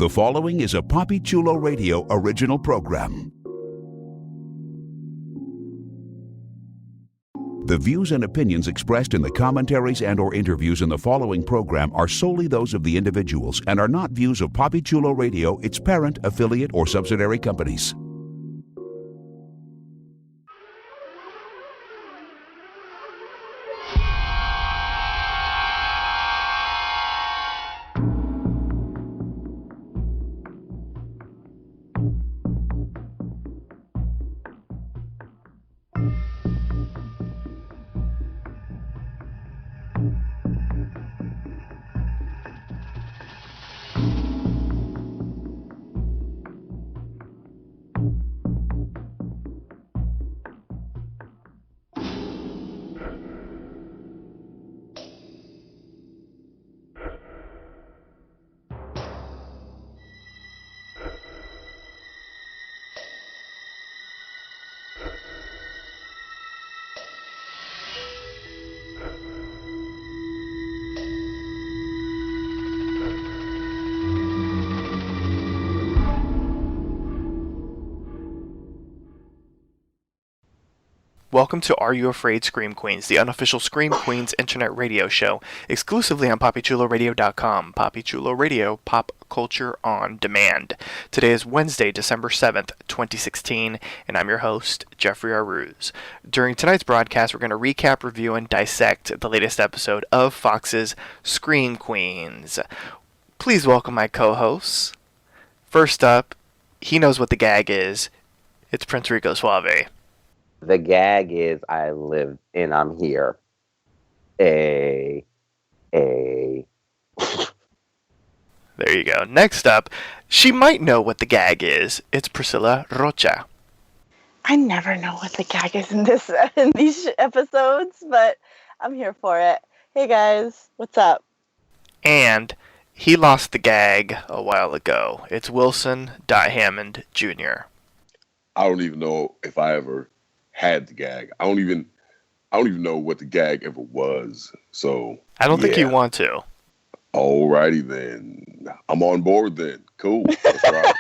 The following is a Papi Chulo Radio original program. The views and opinions expressed in the commentaries and/or interviews in the following program are solely those of the individuals and are not views of Papi Chulo Radio, its parent, affiliate, or subsidiary companies. Welcome to Are You Afraid Scream Queens, the unofficial Scream Queens internet radio show, exclusively on PapiChuloRadio.com. Papi Chulo Radio, pop culture on demand. Today is Wednesday, December 7th, 2016, and I'm your host, Jeffrey Aruz. During tonight's broadcast, we're going to recap, review, and dissect the latest episode of Fox's Scream Queens. Please welcome my co-hosts. First up, he knows what the gag is. It's Prince Rico Suave. The gag is I live and I'm here. There you go. Next up, she might know what the gag is. It's Priscilla Rocha. I never know what the gag is in these episodes, but I'm here for it. Hey guys, what's up? And he lost the gag a while ago. It's Wilson Hammond Jr. I don't even know if I ever had the gag. I don't even know what the gag ever was. So I don't think you want to. Alrighty then. I'm on board then. Cool. That's right.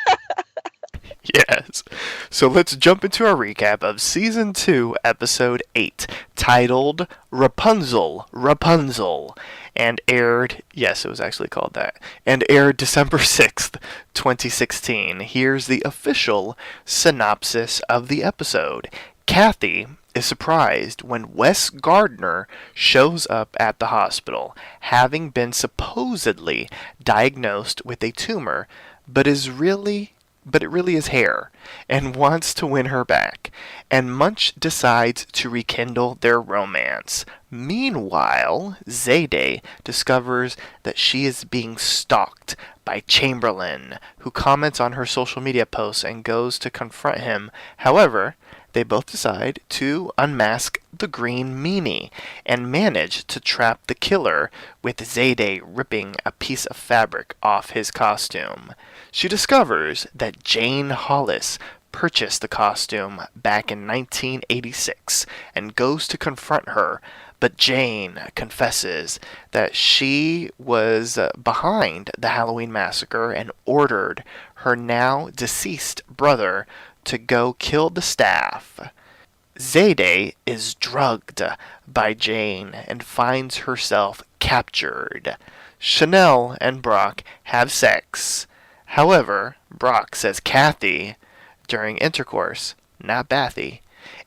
Yes. So let's jump into a recap of Season 2, Episode 8, titled Rapunzel, and aired, yes, it was actually called that, and aired December 6th, 2016. Here's the official synopsis of the episode. Kathy is surprised when Wes Gardner shows up at the hospital, having been supposedly diagnosed with a tumor, but it really is hair, and wants to win her back. And Munch decides to rekindle their romance. Meanwhile, Zayday discovers that she is being stalked by Chamberlain, who comments on her social media posts and goes to confront him. However, they both decide to unmask the green meanie and manage to trap the killer, with Zayday ripping a piece of fabric off his costume. She discovers that Jane Hollis purchased the costume back in 1986 and goes to confront her, but Jane confesses that she was behind the Halloween massacre and ordered her now deceased brother to go kill the staff. Zayday is drugged by Jane and finds herself captured. Chanel and Brock have sex. However, Brock says Kathy during intercourse, not Bathy,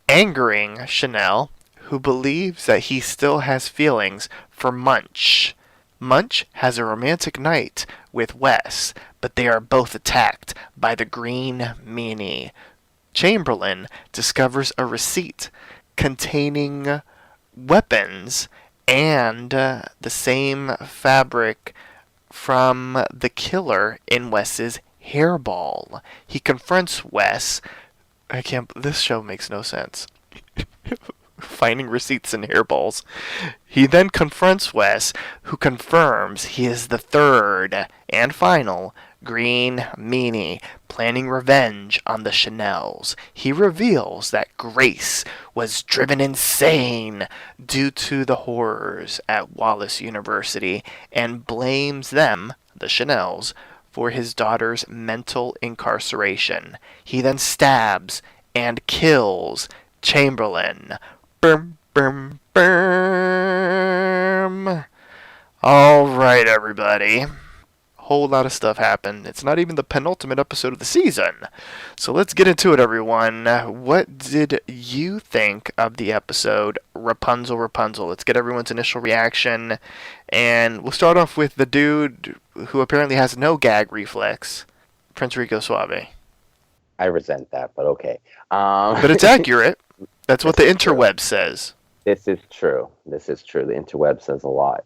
angering Chanel, who believes that he still has feelings for Munch. Munch has a romantic night with Wes, but they are both attacked by the green meanie. Chamberlain discovers a receipt containing weapons and the same fabric from the killer in Wes's hairball. He confronts Wes. This show makes no sense. Finding receipts in hairballs. He then confronts Wes, who confirms he is the third and final green meanie, planning revenge on the Chanels. He reveals that Grace was driven insane due to the horrors at Wallace University and blames them, the Chanels, for his daughter's mental incarceration. He then stabs and kills Chamberlain. Brum, brum, brum. All right, everybody. Whole lot of stuff happened. It's not even the penultimate episode of the season. So let's get into it, everyone. What did you think of the episode Rapunzel, Rapunzel? Let's get everyone's initial reaction. And we'll start off with the dude who apparently has no gag reflex, Prince Rico Suave. I resent that, but okay. But it's accurate. That's what the interweb says. This is true. The interweb says a lot.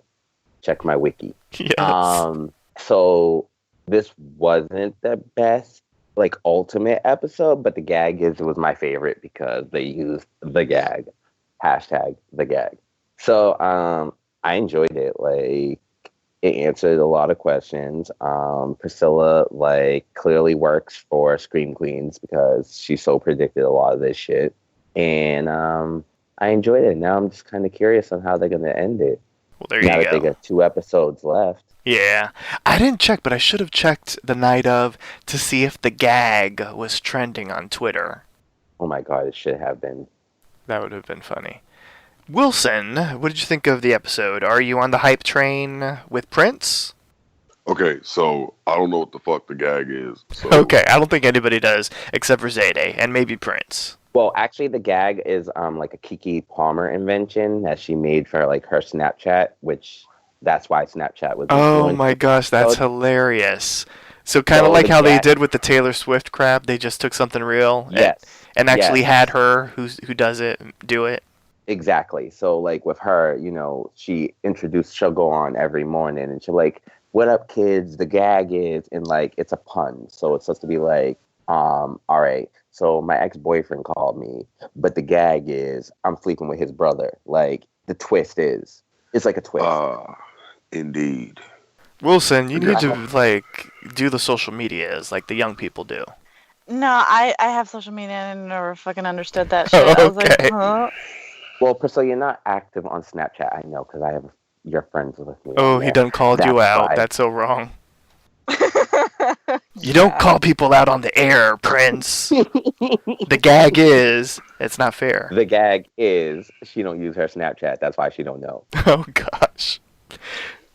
Check my wiki. Yes. So this wasn't the best, ultimate episode, but the gag was my favorite because they used the gag. #the gag. So I enjoyed it. It answered a lot of questions. Priscilla clearly works for Scream Queens because she so predicted a lot of this shit. And I enjoyed it. Now I'm just kind of curious on how they're gonna end it. Well, there you go. Now that they got 2 episodes left. Yeah. I didn't check, but I should have checked the night of to see if the gag was trending on Twitter. Oh my god, it should have been. That would have been funny. Wilson, what did you think of the episode? Are you on the hype train with Prince? Okay, so I don't know what the fuck the gag is. So. Okay, I don't think anybody does except for Zayday and maybe Prince. Well, actually, the gag is a Kiki Palmer invention that she made for her Snapchat, which that's why Snapchat was. Oh my gosh, that's hilarious! So kind of like how they did with the Taylor Swift crap, they just took something real, and actually had her who does it do it. Exactly. So with her, she'll go on every morning and she'll "What up, kids? The gag is," and it's a pun, so it's supposed to be all right. So my ex-boyfriend called me, but the gag is I'm sleeping with his brother. The twist is it's a twist. Indeed. Wilson, you need to do the social medias like the young people do. No, I have social media and I never fucking understood that shit. I was Okay. huh? Well, Priscilla, you're not active on Snapchat. I know because I have your friends with me. Oh, he done called you out. That's so wrong. You don't call people out on the air, Prince. The gag is, it's not fair. The gag is she don't use her Snapchat. That's why she don't know. Oh, gosh.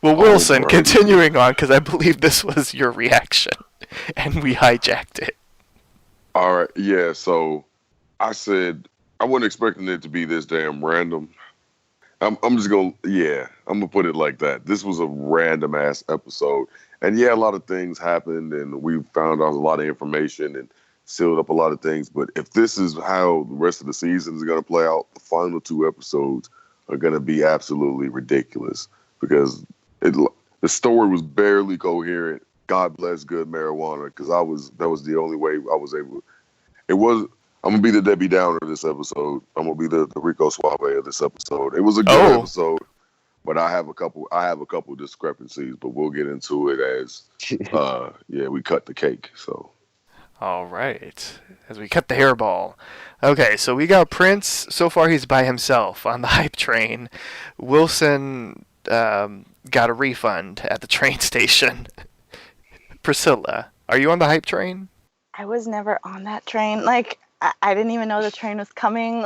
Well, Wilson, continuing on, because I believe this was your reaction, and we hijacked it. All right, yeah, so I said I wasn't expecting it to be this damn random. I'm just going to, I'm going to put it like that. This was a random-ass episode. And a lot of things happened, and we found out a lot of information and sealed up a lot of things. But if this is how the rest of the season is going to play out, the final 2 episodes are going to be absolutely ridiculous because the story was barely coherent. God bless good marijuana, because that was the only way I was able. I'm gonna be the Debbie Downer of this episode. I'm gonna be the Rico Suave of this episode. It was a good episode, but I have a couple discrepancies, but we'll get into it as we cut the cake. So all right, as we cut the hairball. Okay, so we got Prince. So far, he's by himself on the hype train. Wilson got a refund at the train station. Priscilla, are you on the hype train? I was never on that train. I didn't even know the train was coming.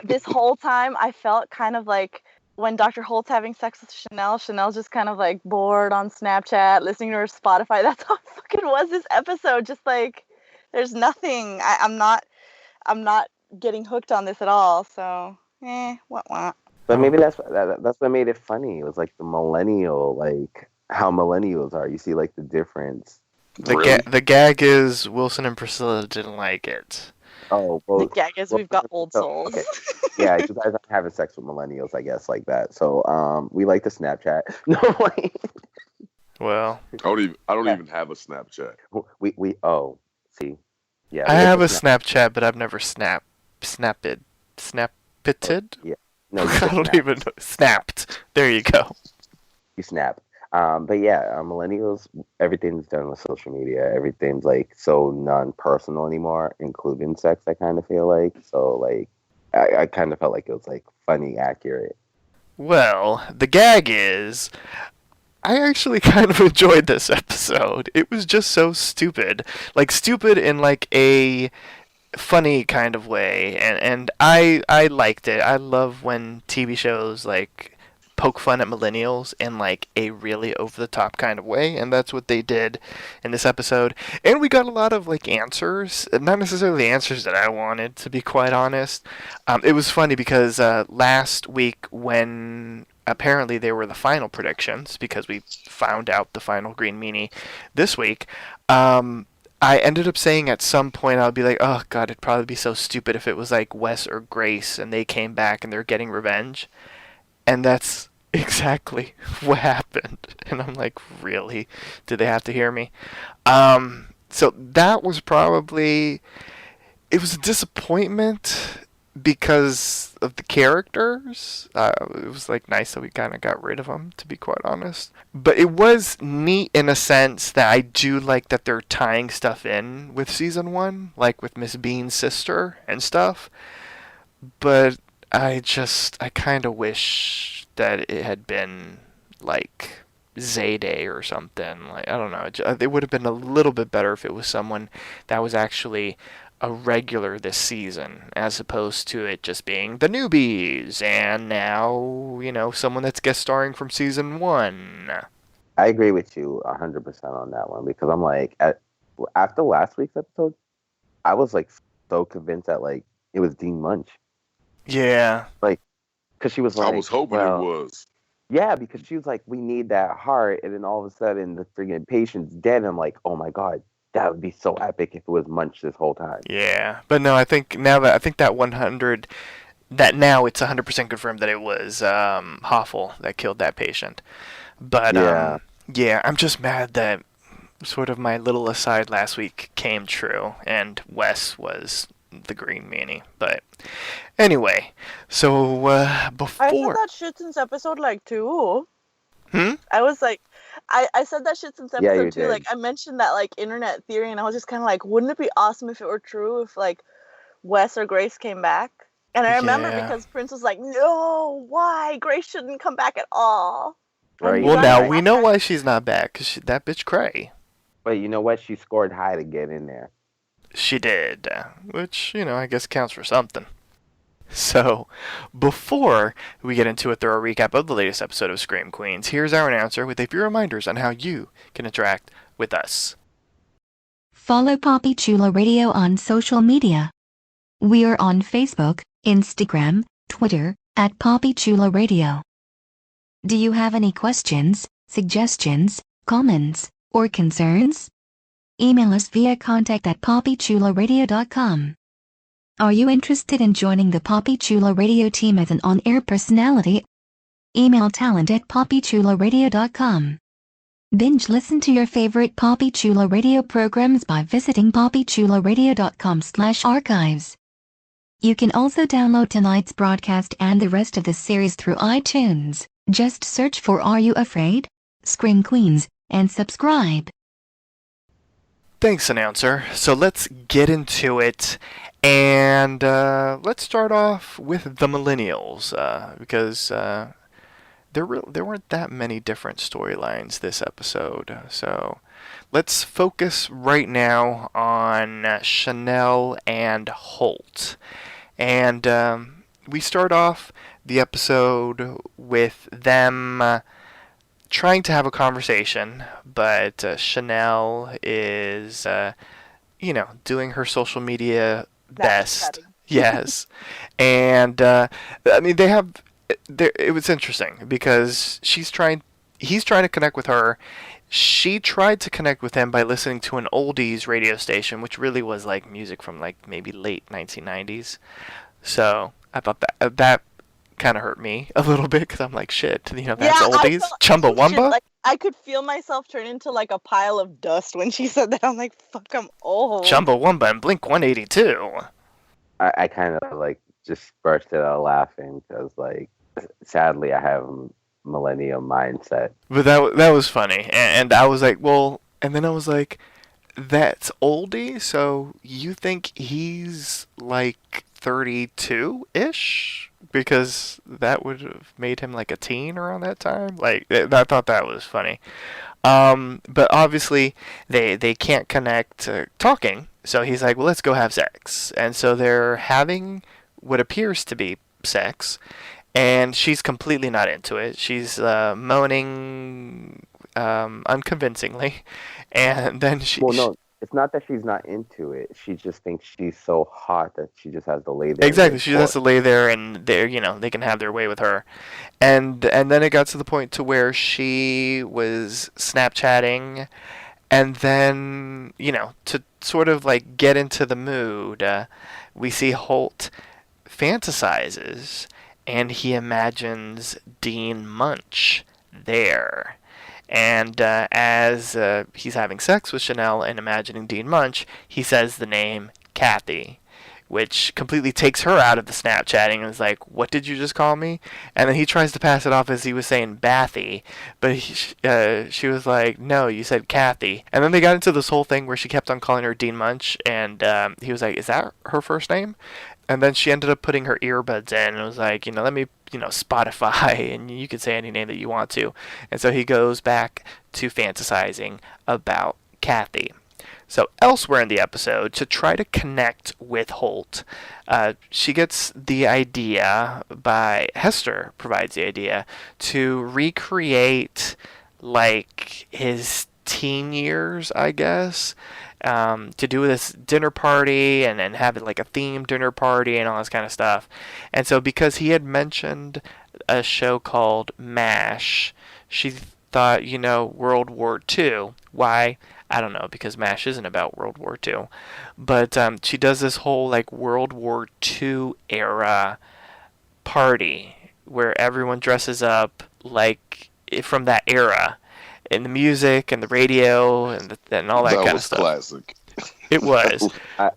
This whole time, I felt kind of when Dr. Holt's having sex with Chanel, Chanel's just kind of bored on Snapchat, listening to her Spotify. That's how fucking was this episode. Just there's nothing. I'm not getting hooked on this at all. So, what? But maybe that's what made it funny. It was the millennial, how millennials are. You see the difference. The gag is Wilson and Priscilla didn't like it. Oh, well, the gag is we've got old souls. Okay. Yeah, you guys are having sex with millennials, I guess, like that. So, we like to Snapchat. No way. Well, I don't even have a Snapchat. See, yeah. I have a Snapchat, but I've never snapped. Yeah. No, I don't even know. Snapped. There you go. You snap. But yeah, millennials, everything's done with social media. Everything's so non-personal anymore, including sex. I kind of feel so. I kind of felt it was funny, accurate. Well, the gag is I actually kind of enjoyed this episode. It was just so stupid. Like, stupid in, like, a funny kind of way. And I liked it. I love when TV shows, like, poke fun at millennials in, like, a really over-the-top kind of way. And that's what they did in this episode. And we got a lot of, like, answers. Not necessarily the answers that I wanted, to be quite honest. It was funny because last week when apparently they were the final predictions, because we found out the final Green Meanie this week, I ended up saying at some point, I'll be like, oh god, it'd probably be so stupid if it was like Wes or Grace and they came back and they're getting revenge. And that's exactly what happened. And I'm like, really? Did they have to hear me? So that was probably... It was a disappointment because of the characters. It was like nice that we kind of got rid of them, to be quite honest. But it was neat in a sense that I do like that they're tying stuff in with season 1, like with Miss Bean's sister and stuff. But I kind of wish that it had been like Zayday or something. Like, I don't know. It would have been a little bit better if it was someone that was actually a regular this season, as opposed to it just being the newbies and now, someone that's guest starring from season 1. I agree with you 100% on that one, because I'm like, after last week's episode, I was like so convinced that like it was Dean Munch. Yeah. Like, because she was like, I was hoping it was. Yeah, because she was like, we need that heart, and then all of a sudden the freaking patient's dead, and I'm like, oh my god, that would be so epic if it was Munch this whole time. Yeah, but no, I think that 100, that now it's 100% confirmed that it was Hoffel that killed that patient. But yeah, I'm just mad that sort of my little aside last week came true, and Wes was the Green Meanie. But anyway, so before... I said that shit since episode 2. I was like, I said that shit since episode 2. Did. Like, I mentioned that internet theory, and I was just kind of like, wouldn't it be awesome if it were true if Wes or Grace came back? And I remember because Prince was like, no, why? Grace shouldn't come back at all. Right. Well, now we know why she's not back, because that bitch cray. But you know what? She scored high to get in there. She did, which, I guess counts for something. So, before we get into a thorough recap of the latest episode of Scream Queens, here's our announcer with a few reminders on how you can interact with us. Follow Poppy Chula Radio on social media. We are on Facebook, Instagram, Twitter, at Poppy Chula Radio. Do you have any questions, suggestions, comments, or concerns? Email us via contact@poppychularadio.com. Are you interested in joining the Poppy Chula Radio team as an on-air personality? Email talent@poppychularadio.com. Binge listen to your favorite Poppy Chula Radio programs by visiting poppychularadio.com/archives. You can also download tonight's broadcast and the rest of the series through iTunes. Just search for Are You Afraid? Scream Queens, and subscribe. Thanks, announcer. So let's get into it. And let's start off with the millennials, because there weren't that many different storylines this episode. So let's focus right now on Chanel and Holt. And we start off the episode with them trying to have a conversation, but Chanel is, doing her social media best. Yes. And it was interesting because he's trying to connect with her. She tried to connect with him by listening to an oldies radio station, which really was like music from maybe late 1990s. So I thought that kind of hurt me a little bit, because I'm like, shit, that's oldies. Chumbawamba. I could feel myself turn into a pile of dust when she said that. I'm like, fuck, I'm old. Chumbawamba and Blink 182. I kind of just bursted out laughing because sadly I have a millennial mindset. But that was funny, and I was like, well, and then I was like, that's oldie. So you think he's 32-ish because that would have made him like a teen around that time. Like I thought that was funny. But obviously they can't connect talking. So he's like, well, let's go have sex. And so they're having what appears to be sex, and she's completely not into it. She's moaning unconvincingly, and then she. Well, no, it's not that she's not into it. She just thinks she's so hot that she just has to lay there. Exactly, she just has to lay there, and they can have their way with her. And then it got to the point to where she was Snapchatting, and then to sort of like get into the mood, we see Holt fantasizes, and he imagines Dean Munch there. And as he's having sex with Chanel and imagining Dean Munch, he says the name Kathy, which completely takes her out of the Snapchatting and is like, what did you just call me? And then he tries to pass it off as he was saying Bathy, but she was like, no, you said Kathy. And then they got into this whole thing where she kept on calling her Dean Munch, and he was like, is that her first name? And then she ended up putting her earbuds in and was like, let me, Spotify, and you can say any name that you want to. And so he goes back to fantasizing about Kathy. So elsewhere in the episode, to try to connect with Holt, she gets the idea Hester provides the idea to recreate like his teen years, I guess. To do this dinner party and have it like a themed dinner party and all this kind of stuff. And so because he had mentioned a show called MASH, she thought, World War II. Why? I don't know, because MASH isn't about World War II. But she does this whole like World War II era party where everyone dresses up like from that era. And the music and the radio and all that kind of stuff. That was classic. It was. That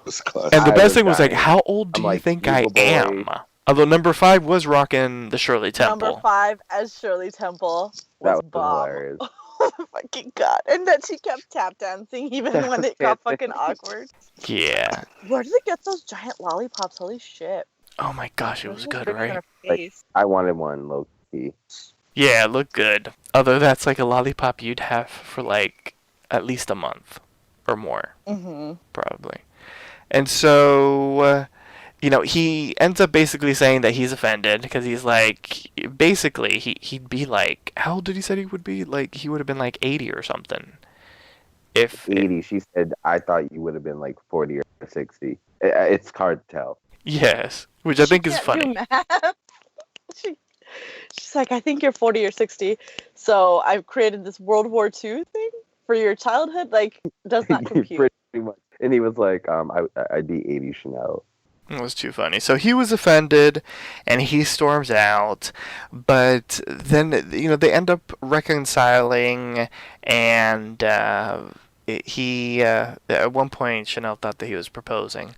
was classic. And the best thing was like, how old do you think I am? Boy. Although number 5 was rocking the Shirley Temple. Number 5 as Shirley Temple That was was Bob. hilarious. Oh my fucking god! And then she kept tap dancing even when it got fucking awkward. Yeah. Where did they get those giant lollipops? Holy shit! Oh my gosh, it was good, Bigger than right? her Like, face. I wanted one, low key. Yeah, it looked good. Although that's like a lollipop you'd have for like at least a month or more, probably. And so, he ends up basically saying that he's offended because he's like, basically, he'd be like, how old did he say he would be? Like, he would have been like 80 or something. If 80, she said, I thought you would have been like 40 or 60. It's hard to tell. Yes, which I think is Can't funny. do math. She's like, I think you're 40 or 60, so I've created this World War II thing for your childhood. Like, does not compute. Pretty much. And he was like, I'd be 80 Chanel. It was too funny. So he was offended, and he storms out. But then, they end up reconciling, and he at one point Chanel thought that he was proposing,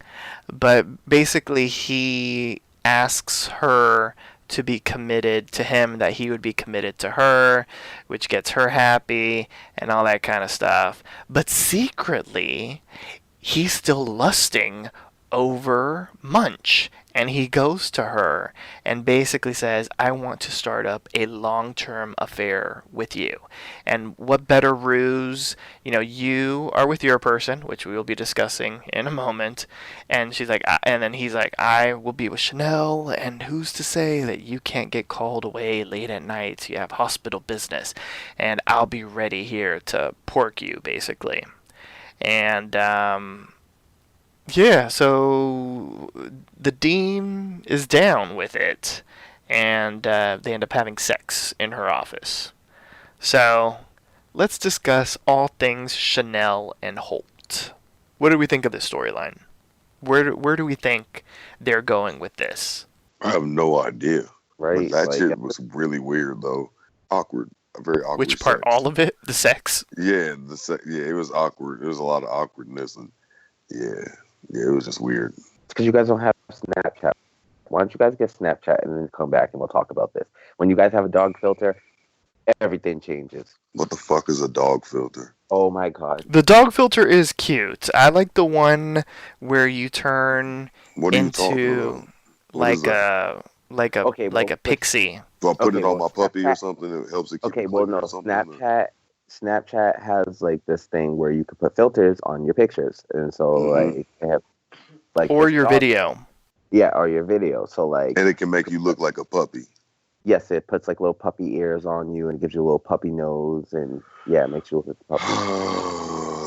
but basically he asks her to be committed to him, that he would be committed to her, which gets her happy and all that kind of stuff. But secretly, he's still lusting over Munch, and he goes to her and basically says, I want to start up a long-term affair with you. And what better ruse, you are with your person, which we will be discussing in a moment, and she's like, and then he's like, I will be with Chanel, and who's to say that you can't get called away late at night, you have hospital business, and I'll be ready here to pork you, basically. And yeah, so the dean is down with it, and they end up having sex in her office. So let's discuss all things Chanel and Holt. What do we think of this storyline? Where do we think they're going with this? I have no idea. Right? But that Like, shit was really weird, though. Awkward. A very awkward. Which part? sex. All of it? The sex? Yeah, yeah, it was awkward. There was a lot of awkwardness, and yeah, it was just weird. It's because you guys don't have Snapchat. Why don't you guys get Snapchat and then come back and we'll talk about this? When you guys have a dog filter, everything changes. What the fuck is a dog filter? Oh my god. The dog filter is cute. I like the one where you turn What are you talking into about? What is like like a Okay, like well, a pixie. Do I put okay, it on well, my puppy or Snapchat. something? It helps it keep Okay, it well, clean no, or something. Or... Snapchat has like this thing where you could put filters on your pictures, and so like they have like Or this your dog. video. Yeah, or your video. So like, And it can make you look like a puppy. yes, it puts like little puppy ears on you and gives you a little puppy nose, and yeah, it makes you look like a puppy.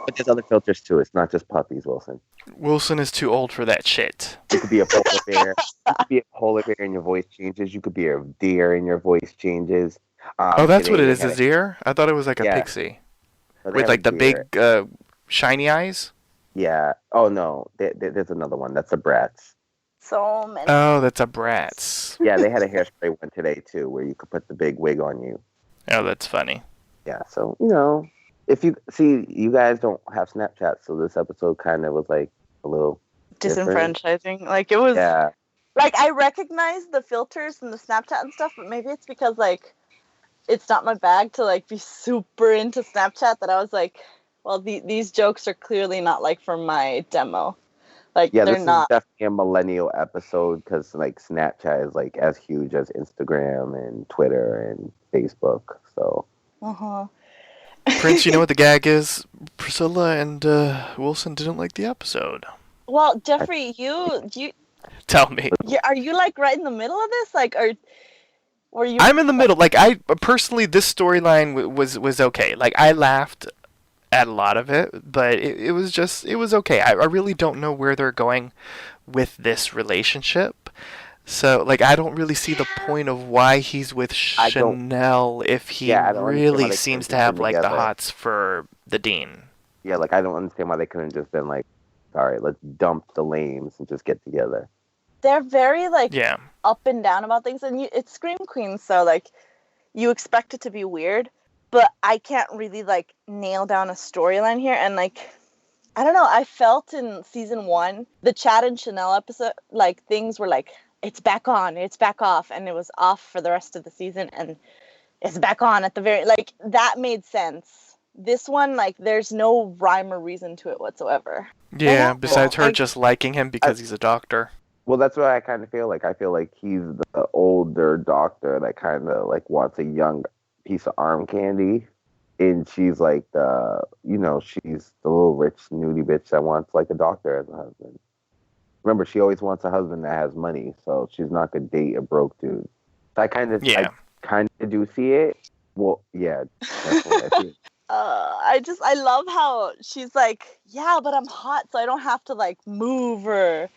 But there's other filters too. It's not just puppies, Wilson. Wilson is too old for that shit. You could be a polar bear. You could be a polar bear and your voice changes. You could be a deer and your voice changes. Oh, that's Today what it they is, had a deer? I thought it was like a yeah, pixie. so they With have a like the deer. big shiny eyes? Yeah. Oh no, there's another one. That's a Bratz. So many. Oh, that's a Bratz. Yeah, they had a hairspray one today too, where you could put the big wig on you. Oh, that's funny. Yeah. So if you see, you guys don't have Snapchat, so this episode kind of was like a little different. Disenfranchising. Like, it was. Yeah. Like, I recognize the filters and the Snapchat and stuff, but maybe it's because, like, it's not my bag to, like, be super into Snapchat that I was like, well, these jokes are clearly not, like, for my demo. Like, Yeah, they're this is not. definitely a millennial episode because like Snapchat is like as huge as Instagram and Twitter and Facebook. So Uh-huh. Prince, you know what the gag is? Priscilla and Wilson didn't like the episode. Well, Jeffrey, you Tell me. are you, like, right in the middle of this? Like, were you... I'm in the middle. Like, I personally, this storyline was okay. Like, I laughed at a lot of it, but it was okay. I really don't know where they're going with this relationship. So, like, I don't really see the point of why he's with Chanel if he I don't understand why really they seems to couldn't have, put like, the together. hots for the dean. yeah, like I don't understand why they couldn't just been like, all right, let's dump the lames and just get together. They're very, like, Yeah. up and down about things, and it's Scream Queen, so, like, you expect it to be weird, but I can't really, like, nail down a storyline here, and, like, I don't know, I felt in season 1, the Chad and Chanel episode, like, things were like, it's back on, it's back off, and it was off for the rest of the season, and it's back on at the very, like, that made sense. This one, like, there's no rhyme or reason to it whatsoever. Yeah, besides her I- just liking him because he's a doctor. Well, that's what I kind of feel like. I feel like he's the older doctor that kind of like wants a young piece of arm candy, and she's like she's the little rich snooty bitch that wants like a doctor as a husband. Remember, she always wants a husband that has money, so she's not gonna date a broke dude. So I kind of do see it. Well, yeah, definitely. I see it. I love how she's like, yeah, but I'm hot, so I don't have to, like, move or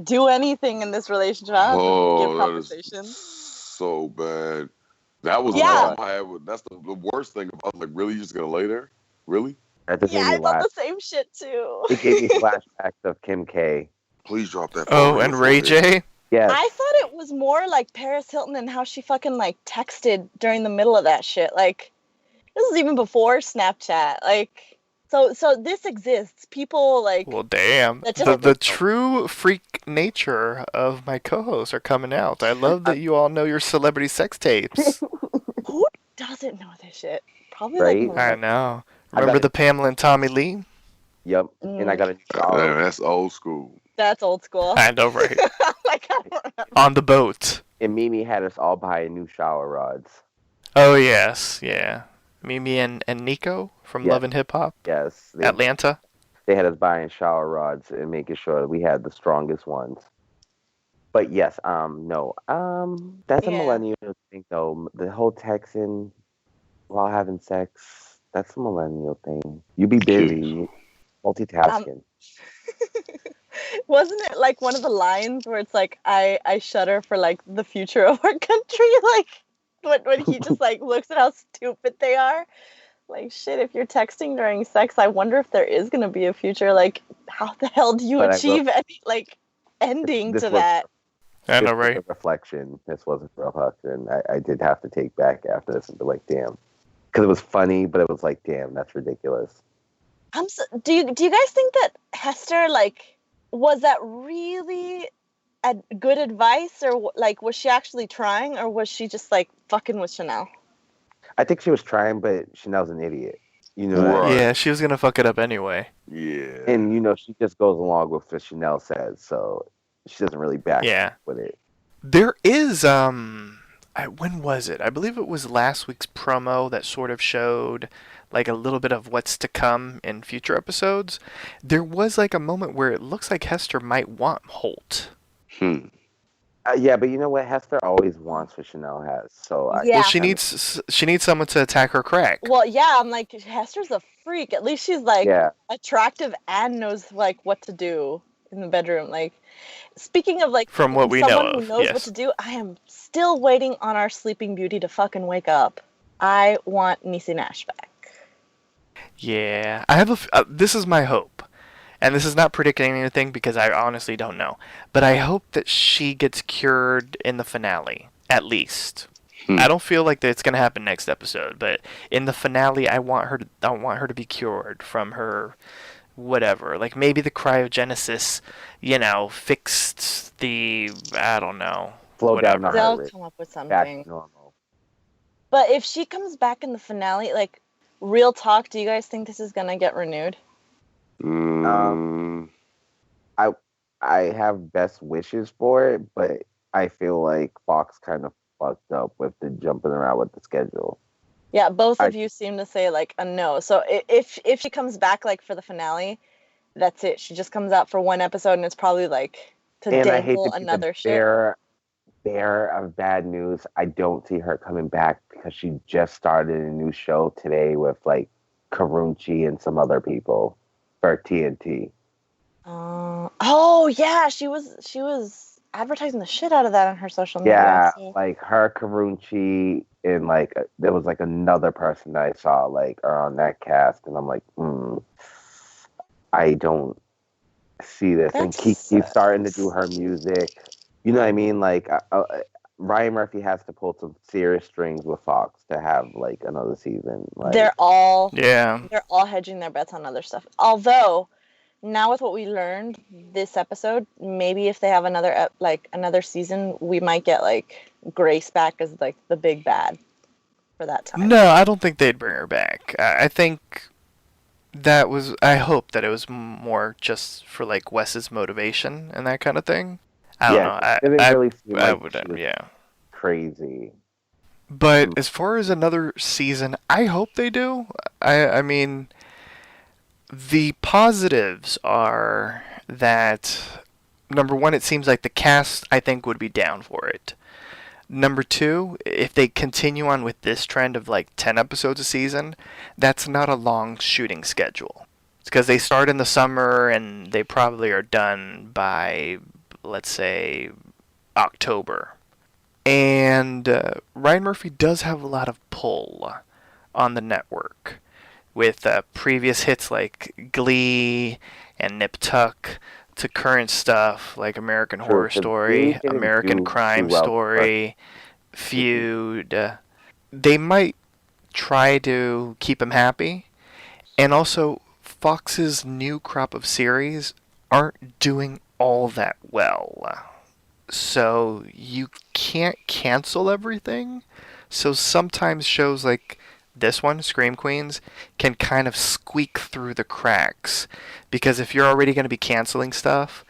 do anything in this relationship. I don't have to give that conversations. is so bad. That was Yeah. what I had. That's the worst thing about like, really, you're just gonna lay there? Really? That just Yeah, made me I thought laugh. the same shit too. It gave me flashbacks of Kim K. Please drop that. Oh, phone and on Ray the floor. J? Yes. I thought it was more like Paris Hilton and how she fucking, like, texted during the middle of that shit. Like, this is even before Snapchat. Like, so this exists. People, like... Well, damn. That just- The true freak nature of my co-hosts are coming out. I love that you all know your celebrity sex tapes. Who doesn't know this shit? Probably, Right? like... I know. I Remember got the Pamela and Tommy Lee? Yep. And I got a new shower. Damn, that's old school. That's old school. I know, right? Like, I don't remember. On the boat. And Mimi had us all buy new shower rods. Oh, yes. Yeah. Mimi and Nico from Yeah. Love and Hip Hop. Yes. Atlanta. They had us buying shower rods and making sure that we had the strongest ones. But yes, no. That's a Yeah. millennial thing though. The whole texting while having sex, that's a millennial thing. You be busy, multitasking. Wasn't it like one of the lines where it's like, I shudder for, like, the future of our country? Like, when he just, like, looks at how stupid they are. Like, shit, if you're texting during sex, I wonder if there is going to be a future. Like, how the hell do you But I achieve any, like, ending This to was- that? I know, This was right? a reflection. This wasn't a reflection. I did have to take back after this and be like, damn. Because it was funny, but it was like, damn, that's ridiculous. Do you guys think that Hester, like, was that really good advice, or, like, was she actually trying, or was she just, like, fucking with Chanel? I think she was trying, but Chanel's an idiot. You know what I Right. mean? Yeah, she was going to fuck it up anyway. Yeah. And, she just goes along with what Chanel says, so she doesn't really back Yeah. with it. There is when was it? I believe it was last week's promo that sort of showed like a little bit of what's to come in future episodes. There was like a moment where it looks like Hester might want Holt. Yeah, but you know what? Hester always wants what Chanel has. So Well, Yeah. she needs someone to attack her crack. Well, yeah, I'm like, Hester's a freak. At least she's like Yeah. attractive and knows like what to do in the bedroom. Like, speaking of like From what we know someone who of, knows yes. what to do, I am still waiting on our Sleeping Beauty to fucking wake up. I want Niecy Nash back. Yeah, I have this is my hope. And this is not predicting anything because I honestly don't know. But I hope that she gets cured in the finale, at least. I don't feel like that it's gonna happen next episode, but in the finale, I want her to be cured from her whatever. Like maybe the cryogenesis, fixed the I don't know. Slow down the whatever. heart They'll rate. come up with Back something. to normal. But if she comes back in the finale, like, real talk, do you guys think this is gonna get renewed? I have best wishes for it, but I feel like Fox kind of fucked up with the jumping around with the schedule. Yeah, both of you seem to say like a no. So if she comes back like for the finale, that's it. She just comes out for one episode, and it's probably like to And I hate dangle to be another the shit. bearer of bad news. I don't see her coming back because she just started a new show today with like Karunchi and some other people for TNT. Oh yeah, she was advertising the shit out of that on her social media. Yeah, So. like her, Karunchi, and like there was like another person that I saw like on that cast, and I'm like, I don't see this. And Kiki's starting to do her music. You know what I mean? Like Ryan Murphy has to pull some serious strings with Fox to have like another season. Like, they're all Yeah. hedging their bets on other stuff. Although now with what we learned this episode, maybe if they have another season, we might get like Grace back as like the big bad for that time. No, I don't think they'd bring her back. I think I hope that it was more just for like Wes's motivation and that kind of thing. I don't know. it didn't really seem I like would, she was yeah. crazy. But as far as another season, I hope they do. I mean, the positives are that number one, it seems like the cast I think would be down for it. Number two, if they continue on with this trend of like 10 episodes a season, that's not a long shooting schedule. It's because they start in the summer and they probably are done by, let's say, October. And Ryan Murphy does have a lot of pull on the network with previous hits like Glee and Nip Tuck to current stuff like American Horror Story, American Crime Story, Feud. They might try to keep him happy. And also, Fox's new crop of series aren't doing all that well. So you can't cancel everything. So sometimes shows like this one, Scream Queens, can kind of squeak through the cracks. Because if you're already going to be canceling stuff,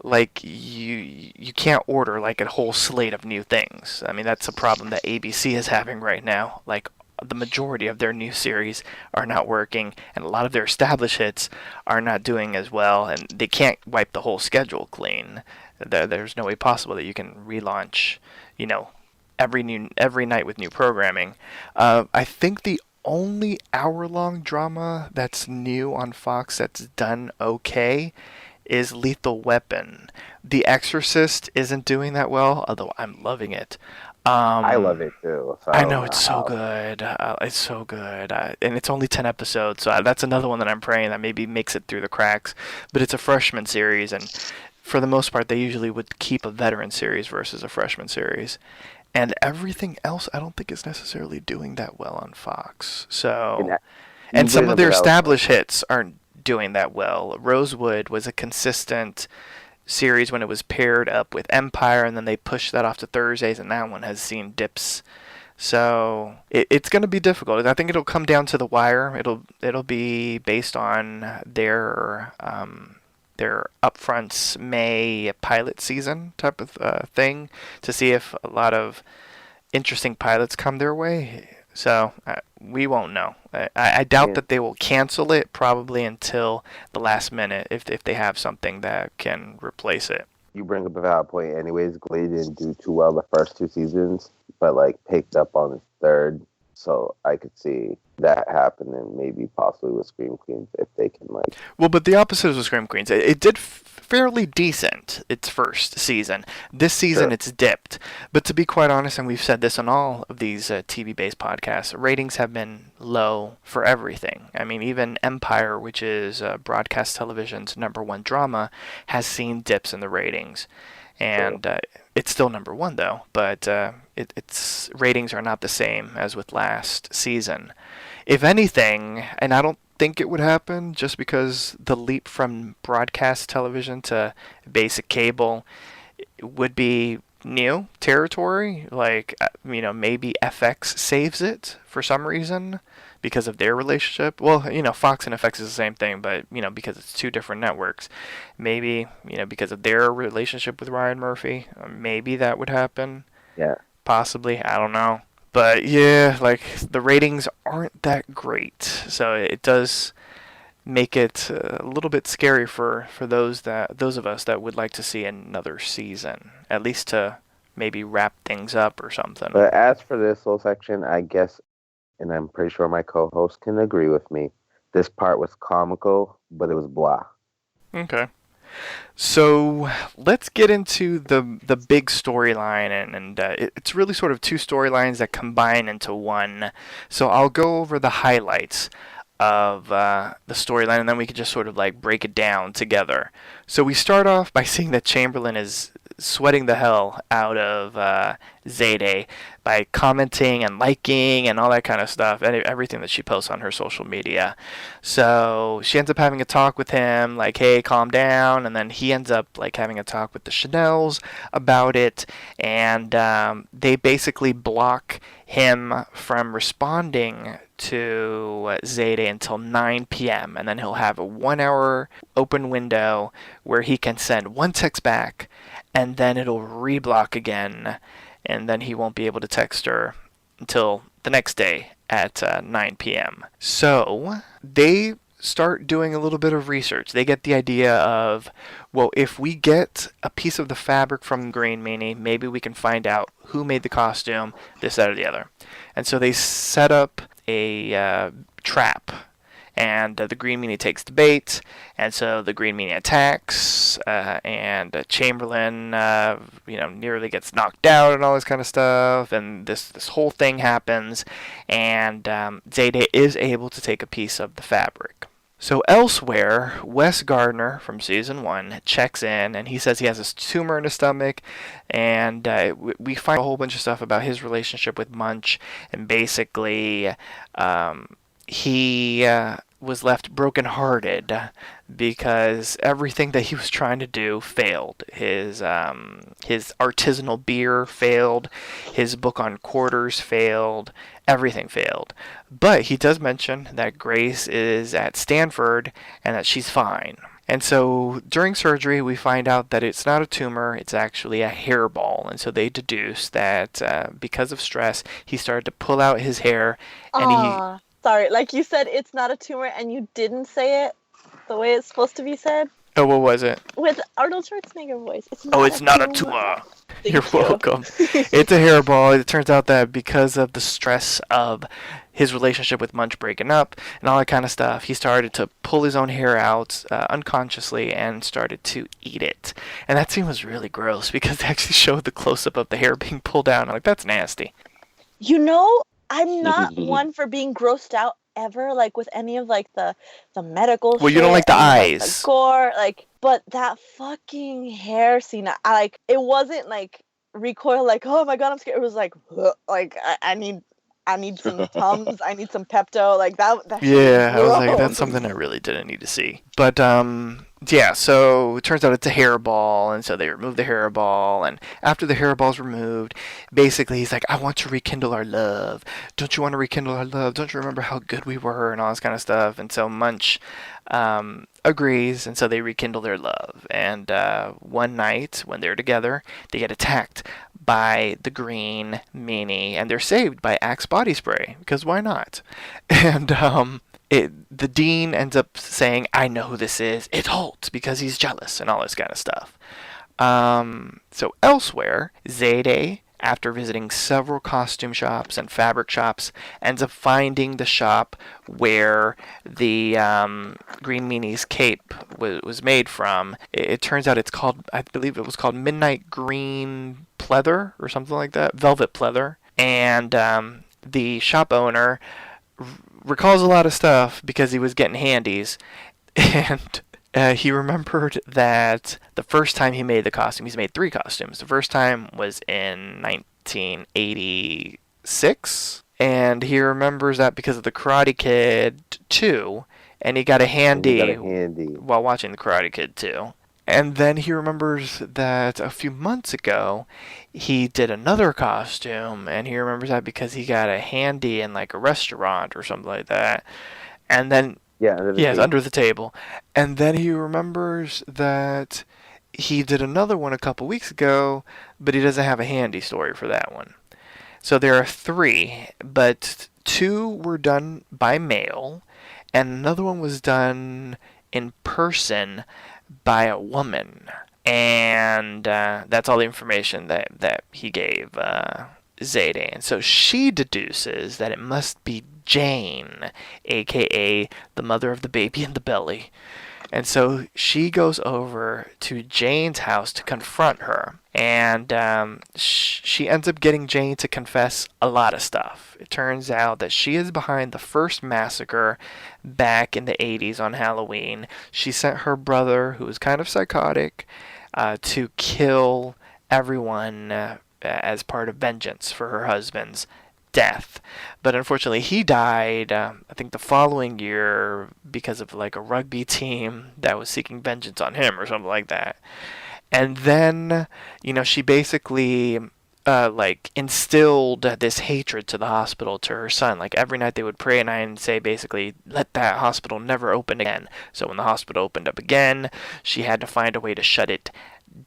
like you can't order like a whole slate of new things. I mean, that's a problem that ABC is having right now. Like the majority of their new series are not working, and a lot of their established hits are not doing as well, and they can't wipe the whole schedule clean. There's no way possible that you can relaunch, every night with new programming. I think the only hour-long drama that's new on Fox that's done okay is Lethal Weapon. The Exorcist isn't doing that well, although I'm loving it. I love it too. So I know it's so good. It's so good, and it's only 10 episodes, so that's another one that I'm praying that maybe makes it through the cracks. But it's a freshman series, and for the most part, they usually would keep a veteran series versus a freshman series. And everything else, I don't think is necessarily doing that well on Fox. So, and some of their established hits aren't doing that well. Rosewood was a consistent series when it was paired up with Empire, and then they pushed that off to Thursdays, and that one has seen dips. So it's going to be difficult. I think it'll come down to the wire. It'll be based on their their upfronts May pilot season type of thing to see if a lot of interesting pilots come their way. So we won't know. I doubt that they will cancel it probably until the last minute if they have something that can replace it. You bring up a valid point. Anyways, Glee didn't do too well the first 2 seasons, but like picked up on the third. So I could see that happening, maybe possibly with Scream Queens if they can like. Well, but the opposite is with Scream Queens. It did fairly decent its first season. This season Sure. it's dipped. But to be quite honest, and we've said this on all of these TV-based podcasts, ratings have been low for everything. I mean, even Empire, which is broadcast television's #1 drama, has seen dips in the ratings. And it's still #1 though, but its ratings are not the same as with last season. If anything, and I don't think it would happen just because the leap from broadcast television to basic cable would be new territory. Like, maybe FX saves it for some reason because of their relationship. Well, Fox and FX is the same thing, but, because it's 2 different networks. Maybe, because of their relationship with Ryan Murphy, maybe that would happen. Yeah. Possibly, I don't know. But yeah, like the ratings aren't that great. So it does make it a little bit scary for those of us that would like to see another season, at least to maybe wrap things up or something. But as for this whole section, I guess, and I'm pretty sure my co-host can agree with me, this part was comical, but it was blah. Okay. So let's get into the big storyline, and it's really sort of 2 storylines that combine into one. So I'll go over the highlights of the storyline, and then we can just sort of like break it down together. So we start off by seeing that Chamberlain is sweating the hell out of Zayday by commenting and liking and all that kind of stuff, and everything that she posts on her social media. So she ends up having a talk with him, like, hey, calm down, and then he ends up like having a talk with the Chanels about it, and they basically block him from responding to Zayday until 9 p.m., and then he'll have a 1-hour open window where he can send 1 text back, and then it'll reblock again, and then he won't be able to text her until the next day at 9 p.m. So they start doing a little bit of research. They get the idea of, well, if we get a piece of the fabric from Green Meanie, maybe we can find out who made the costume, this, that, or the other. And so they set up a trap. And the Green Meanie takes the bait, and so the Green Meanie attacks, and Chamberlain, nearly gets knocked out and all this kind of stuff, and this whole thing happens, and Zayday is able to take a piece of the fabric. So elsewhere, Wes Gardner from season 1 checks in, and he says he has this tumor in his stomach, and we find a whole bunch of stuff about his relationship with Munch, and basically he was left brokenhearted because everything that he was trying to do failed. His artisanal beer failed, his book on quarters failed, everything failed. But he does mention that Grace is at Stanford and that she's fine. And so during surgery, we find out that it's not a tumor, it's actually a hairball. And so they deduce that because of stress, he started to pull out his hair, and Sorry, like you said, it's not a tumor, and you didn't say it the way it's supposed to be said. Oh, what was it? With Arnold Schwarzenegger voice. It's not a tumor. You're you. welcome. It's a hairball. It turns out that because of the stress of his relationship with Munch breaking up and all that kind of stuff, he started to pull his own hair out unconsciously and started to eat it. And that scene was really gross because they actually showed the close-up of the hair being pulled out. I'm like, that's nasty. I'm not one for being grossed out ever, like with any of like the medical Well, shit, you don't like the and, eyes. the gore, but that fucking hair scene, it wasn't like recoil, like, oh my god, I'm scared. It was like I need some Tums, I need some Pepto, like that. Yeah, I was like, that's something I really didn't need to see. But Yeah, so it turns out it's a hairball, and so they remove the hairball, and after the hairball's removed, basically he's like, I want to rekindle our love. Don't you want to rekindle our love? Don't you remember how good we were, and all this kind of stuff? And so Munch agrees, and so they rekindle their love. And one night, when they're together, they get attacked by the green meanie, and they're saved by Axe body spray, because why not? And the dean ends up saying, I know who this is. It's Holt, because he's jealous and all this kind of stuff. So elsewhere, Zayday, after visiting several costume shops and fabric shops, ends up finding the shop where the Green Meanie's cape was made from. It turns out it's called, I believe it was called Midnight Green Pleather or something like that, Velvet Pleather. And the shop owner recalls a lot of stuff because he was getting handies, and he remembered that the first time he made the costume, he's made 3 costumes. The first time was in 1986, and he remembers that because of the Karate Kid 2, and he got a handy while watching the Karate Kid 2. And then he remembers that a few months ago, he did another costume, and he remembers that because he got a handy in like a restaurant or something like that. And then, under the table. And then he remembers that he did another one a couple weeks ago, but he doesn't have a handy story for that one. So there are 3, but 2 were done by mail, and another one was done in person by a woman. And that's all the information that he gave Zayday. And so she deduces that it must be Jane, a.k.a. the mother of the baby in the belly. And so she goes over to Jane's house to confront her. And she ends up getting Jane to confess a lot of stuff. It turns out that she is behind the first massacre back in the 80s on Halloween. She sent her brother, who was kind of psychotic, to kill everyone as part of vengeance for her husband's death. But unfortunately he died I think the following year because of like a rugby team that was seeking vengeance on him or something like that. And then she basically like instilled this hatred to the hospital to her son. Like every night they would pray and say basically, let that hospital never open again. So when the hospital opened up again, she had to find a way to shut it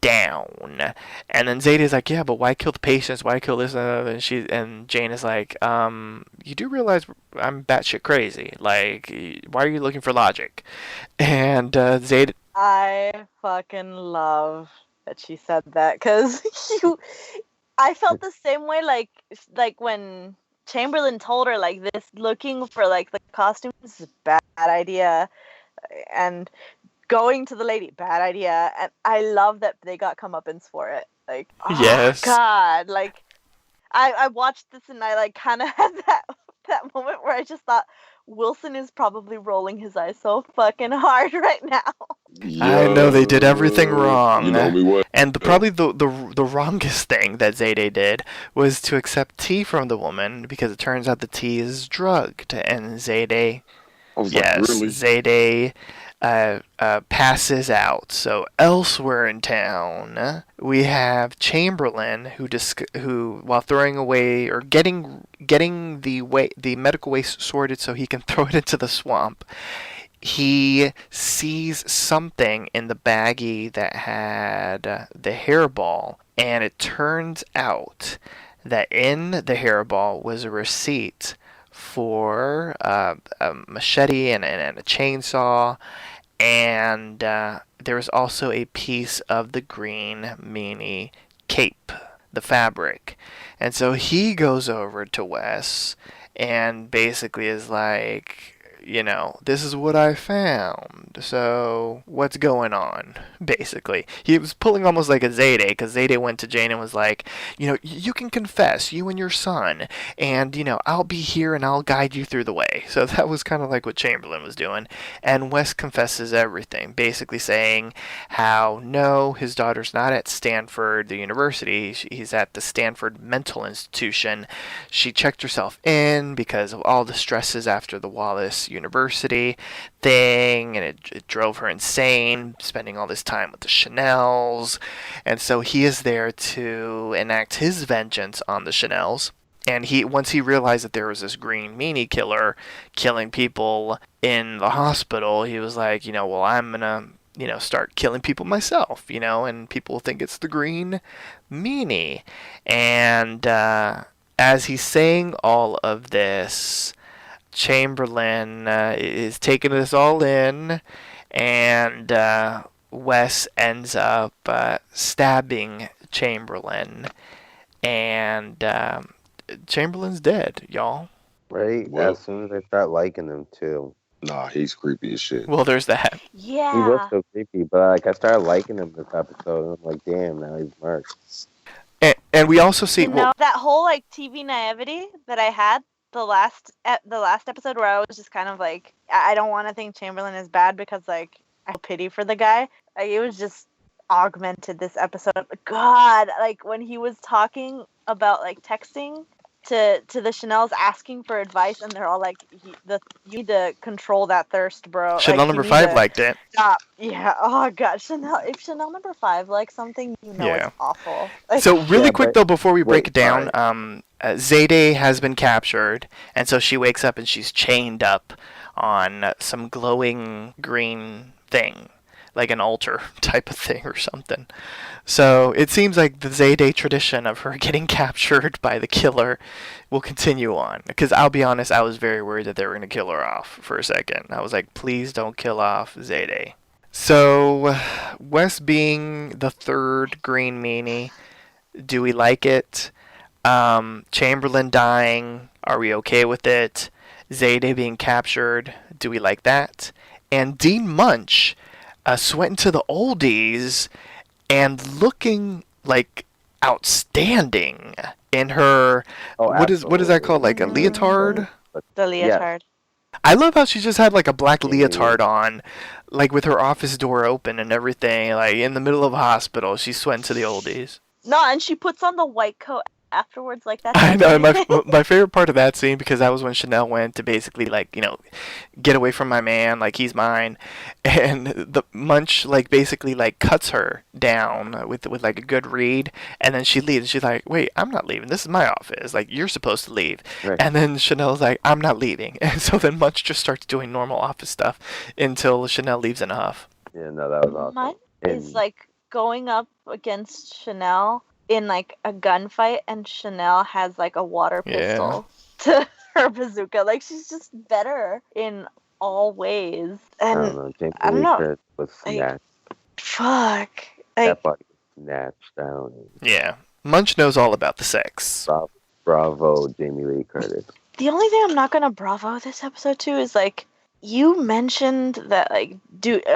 down. And then Zayday's like, yeah, but why kill the patients? Why kill this? And Jane is like, you do realize I'm batshit crazy. Like, why are you looking for logic? And Zayday... I fucking love that she said that, because I felt the same way, like when Chamberlain told her, like, this looking for, like, the costumes is a bad idea, and going to the lady, bad idea. And I love that they got comeuppance for it. Like, oh yes. God, like, I watched this and I, like, kind of had that moment where I just thought, Wilson is probably rolling his eyes so fucking hard right now. I know they did everything wrong. You know me well. And probably the wrongest thing that Zayday did was to accept tea from the woman, because it turns out the tea is drugged. And Zayday, Zayday passes out. So elsewhere in town, we have Chamberlain, who while throwing away or getting the medical waste sorted so he can throw it into the swamp, he sees something in the baggie that had the hairball, and it turns out that in the hairball was a receipt for a machete and a chainsaw, and there was also a piece of the Green Meanie cape, the fabric. And so he goes over to Wes and basically is like, this is what I found. So what's going on? Basically, he was pulling almost like a Zayday, because Zayday went to Jane and was like, you can confess, you and your son, and I'll be here and I'll guide you through the way. So that was kind of like what Chamberlain was doing. And Wes confesses everything, basically saying how no, his daughter's not at Stanford, the university. He's at the Stanford Mental Institution. She checked herself in because of all the stresses after the Wallace university thing, and it drove her insane, spending all this time with the Chanels. And so he is there to enact his vengeance on the Chanels. And once he realized that there was this green meanie killer killing people in the hospital, he was like, well, I'm going to, start killing people myself, and people think it's the green meanie. And as he's saying all of this, Chamberlain is taking this all in, and Wes ends up stabbing Chamberlain, and Chamberlain's dead, y'all. Right? Well- As soon as I start liking him, too. Nah, he's creepy as shit. Well, there's that. Yeah. He was so creepy, but I started liking him this episode, and I'm like, damn, now he's murked. And we also see... that whole TV naivety that I had the last episode, where I was just kind of like, I don't want to think Chamberlain is bad because I have pity for the guy. It was just augmented this episode. God, when he was talking about texting to the Chanels asking for advice, and they're all like, you need to control that thirst, bro. Chanel number 5 liked it. Stop. Yeah. Oh god, Chanel. If Chanel number 5 likes something, Yeah. it's awful. So really Yeah, quick but- though, before we break wait, it down, Zayde has been captured, and so she wakes up and she's chained up on some glowing green thing, like an altar type of thing or something. So it seems like the Zayde tradition of her getting captured by the killer will continue on. Because I'll be honest, I was very worried that they were going to kill her off for a second. I was like, please don't kill off Zayde. So, Wes being the third green meanie, do we like it? Chamberlain dying, are we okay with it? Zayde being captured, do we like that? And Dean Munch went into the oldies and looking outstanding in her what is that called, a leotard? The leotard. I love how she just had a black leotard on, with her office door open and everything, in the middle of a hospital. She went to the oldies. No, and she puts on the white coat afterwards, that. I know. My favorite part of that scene, because that was when Chanel went to basically get away from my man, he's mine, and the Munch basically cuts her down with a good read, and then she leaves. She's like, wait, I'm not leaving. This is my office. You're supposed to leave. Right. And then Chanel's like, I'm not leaving. And so then Munch just starts doing normal office stuff until Chanel leaves in a huff. Yeah, no, that was awesome. Mine And- is going up against Chanel in a gunfight, and Chanel has a water pistol to her bazooka. She's just better in all ways. I And don't know. James I don't know. Lee Curtis was snatched. fuck. That body was snatched down. Yeah. Munch knows all about the sex. Bravo, Jamie Lee Curtis. The only thing I'm not gonna bravo this episode to is you mentioned that